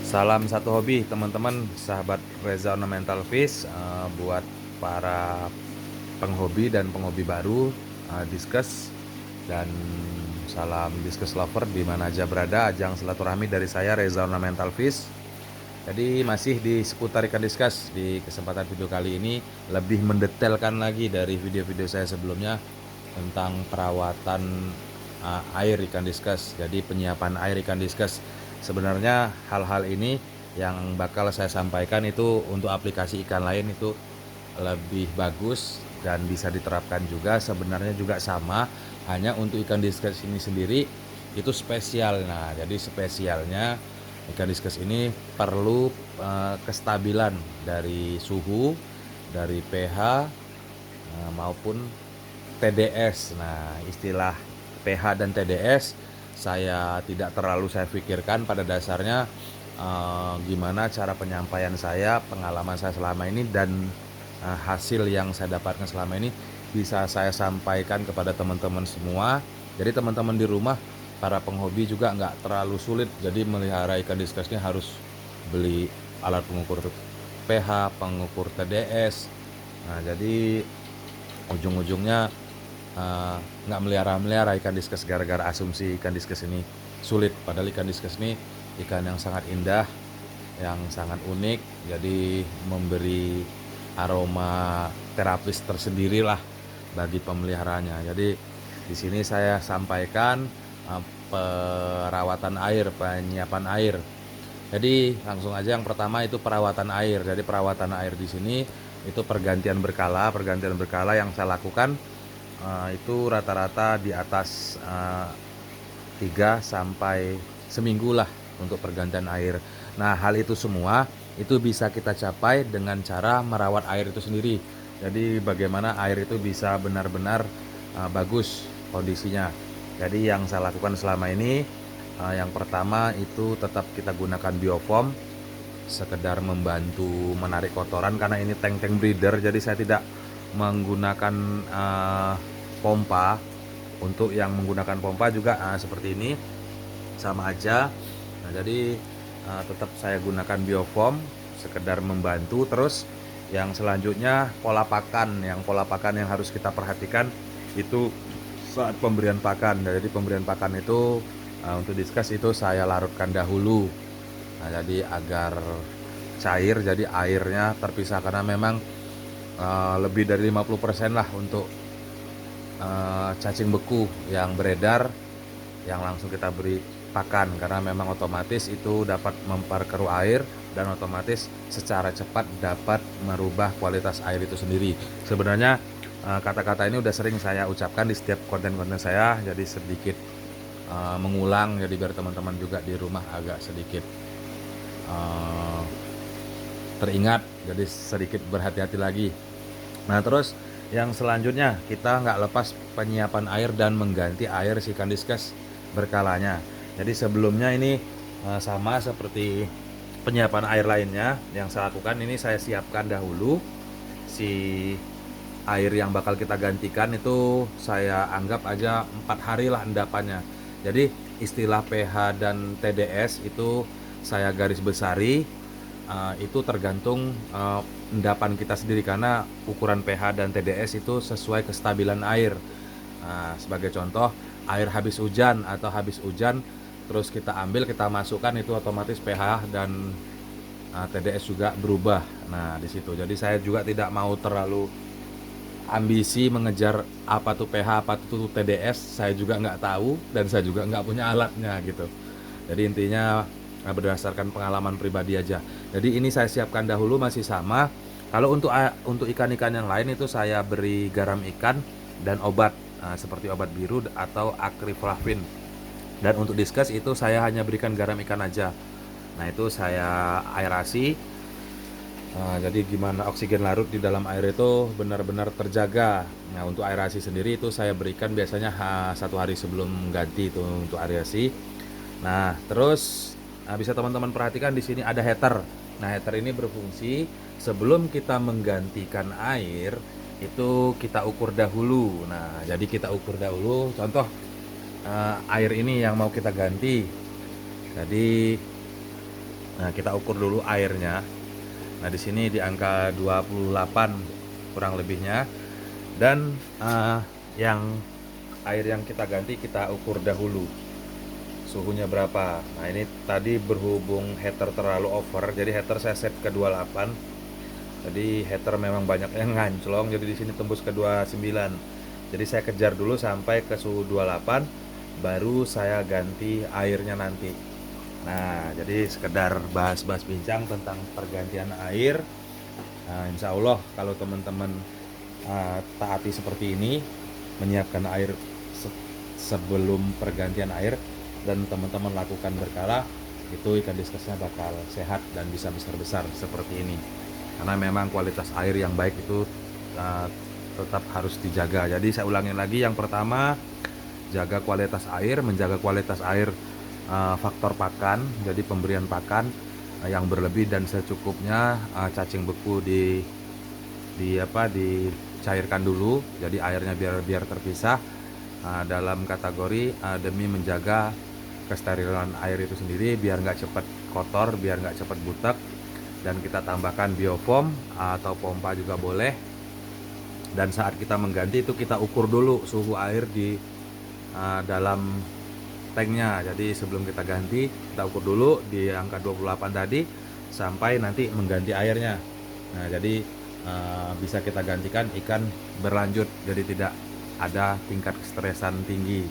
Salam satu hobi teman-teman, sahabat Reza Ornamental Fish. Buat para penghobi dan penghobi baru, diskus, dan salam diskus lover di mana aja berada. Ajang silaturahmi dari saya Reza Ornamental Fish. Jadi masih di seputar ikan diskus. Di kesempatan video kali ini lebih mendetailkan lagi dari video-video saya sebelumnya tentang perawatan air ikan diskus. Jadi penyiapan air ikan diskus. Sebenarnya hal-hal ini yang bakal saya sampaikan itu untuk aplikasi ikan lain itu lebih bagus dan bisa diterapkan juga. Sebenarnya juga sama, hanya untuk ikan diskus ini sendiri itu spesial. Nah, jadi spesialnya ikan diskus ini perlu kestabilan dari suhu, dari pH, maupun TDS. Nah, istilah pH dan TDS saya tidak terlalu saya pikirkan. Pada dasarnya gimana cara penyampaian saya, pengalaman saya selama ini, dan hasil yang saya dapatkan selama ini bisa saya sampaikan kepada teman-teman semua. Jadi teman-teman di rumah, para penghobi juga nggak terlalu sulit. Jadi melihara ikan diskusnya harus beli alat pengukur pH, pengukur TDS. Nah, jadi ujung-ujungnya nggak melihara ikan diskus gara-gara asumsi ikan diskus ini sulit. Padahal ikan diskus ini ikan yang sangat indah, yang sangat unik, jadi memberi aroma terapis tersendiri lah bagi pemeliharanya. Jadi di sini saya sampaikan perawatan air, penyiapan air. Jadi langsung aja yang pertama itu perawatan air. Jadi perawatan air di sini itu pergantian berkala yang saya lakukan itu rata-rata di atas 3 sampai seminggu lah untuk pergantian air. Nah, hal itu semua itu bisa kita capai dengan cara merawat air itu sendiri. Jadi bagaimana air itu bisa benar-benar bagus kondisinya. Jadi yang saya lakukan selama ini, yang pertama itu tetap kita gunakan biofoam, sekedar membantu menarik kotoran karena ini tank breeder. Jadi saya tidak menggunakan pompa. Untuk yang menggunakan pompa juga seperti ini sama aja. Nah, jadi tetap saya gunakan biofoam, sekedar membantu. Terus yang selanjutnya pola pakan yang harus kita perhatikan itu saat pemberian pakan. Jadi pemberian pakan itu untuk diskus itu saya larutkan dahulu. Nah, jadi agar cair, jadi airnya terpisah, karena memang lebih dari 50% lah untuk cacing beku yang beredar yang langsung kita beri pakan, karena memang otomatis itu dapat memperkeruh air dan otomatis secara cepat dapat merubah kualitas air itu sendiri. Sebenarnya kata-kata ini udah sering saya ucapkan di setiap konten-konten saya, jadi sedikit mengulang, jadi biar teman-teman juga di rumah agak sedikit teringat, jadi sedikit berhati-hati lagi. Nah, terus yang selanjutnya kita nggak lepas penyiapan air dan mengganti air si ikan diskus berkalanya. Jadi sebelumnya ini sama seperti penyiapan air lainnya yang saya lakukan, ini saya siapkan dahulu si air yang bakal kita gantikan. Itu saya anggap aja 4 hari lah endapannya. Jadi istilah pH dan TDS itu saya garis besari, itu tergantung endapan kita sendiri, karena ukuran pH dan TDS itu sesuai kestabilan air. Nah, sebagai contoh, air habis hujan terus kita ambil, kita masukkan, itu otomatis pH dan TDS juga berubah. Nah, di situ. Jadi saya juga tidak mau terlalu ambisi mengejar apa tuh pH, apa tuh TDS. Saya juga nggak tahu dan saya juga nggak punya alatnya gitu. Jadi intinya berdasarkan pengalaman pribadi aja. Jadi ini saya siapkan dahulu masih sama. Kalau untuk ikan-ikan yang lain itu saya beri garam ikan dan obat seperti obat biru atau akriflavin. Dan untuk diskus itu saya hanya berikan garam ikan aja. Nah, itu saya aerasi. Jadi gimana oksigen larut di dalam air itu benar-benar terjaga. Nah, untuk aerasi sendiri itu saya berikan biasanya 1 hari sebelum ganti itu untuk aerasi. Nah, terus bisa teman-teman perhatikan di sini ada heater. Nah, heater ini berfungsi sebelum kita menggantikan air itu kita ukur dahulu. Nah, jadi kita ukur dahulu. Contoh air ini yang mau kita ganti. Jadi Nah, kita ukur dulu airnya. Nah, di sini di angka 28 kurang lebihnya. Dan yang air yang kita ganti kita ukur dahulu suhunya berapa. Nah, ini tadi berhubung heater terlalu over, jadi heater saya set ke 28. Jadi heater memang banyak yang nganclong, jadi di sini tembus ke 29. Jadi saya kejar dulu sampai ke suhu 28, baru saya ganti airnya nanti. Nah, jadi sekedar bahas-bahas bincang tentang pergantian air. Nah, insya Allah kalau teman-teman taati seperti ini, menyiapkan air sebelum pergantian air, dan teman-teman lakukan berkala, itu ikan diskesnya bakal sehat dan bisa besar-besar seperti ini. Karena memang kualitas air yang baik itu tetap harus dijaga. Jadi saya ulangi lagi, yang pertama jaga kualitas air, menjaga kualitas air, faktor pakan, jadi pemberian pakan yang berlebih dan secukupnya, cacing beku dicairkan dulu, jadi airnya biar terpisah, dalam kategori demi menjaga kesterilan air itu sendiri biar nggak cepat kotor, biar nggak cepat butek. Dan kita tambahkan biofoam atau pompa juga boleh. Dan saat kita mengganti itu kita ukur dulu suhu air di dalam tanknya. Jadi sebelum kita ganti, kita ukur dulu di angka 28 tadi sampai nanti mengganti airnya. Nah, jadi bisa kita gantikan ikan berlanjut, jadi tidak ada tingkat kestresan tinggi.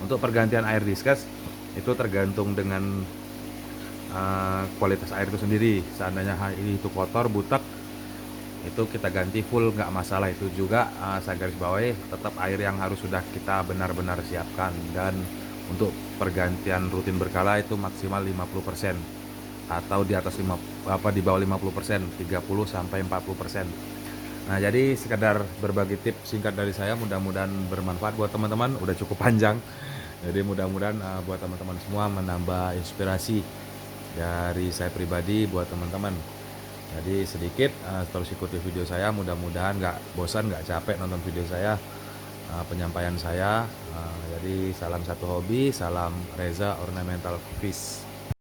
Untuk pergantian air diskes itu tergantung dengan kualitas air itu sendiri. Seandainya itu kotor, butek, itu kita ganti full nggak masalah. Itu juga saya garis bawahi, tetap air yang harus sudah kita benar-benar siapkan. Dan untuk pergantian rutin berkala itu maksimal 50%, atau di atas di bawah 50%, 30 sampai 40%. Nah, jadi sekedar berbagi tips singkat dari saya, mudah-mudahan bermanfaat buat teman-teman. Udah cukup panjang, jadi mudah-mudahan buat teman-teman semua menambah inspirasi dari saya pribadi buat teman-teman. Jadi sedikit terus ikuti video saya, mudah-mudahan nggak bosan, nggak capek nonton video saya, penyampaian saya. Jadi salam satu hobi, salam Reza Ornamental Fish.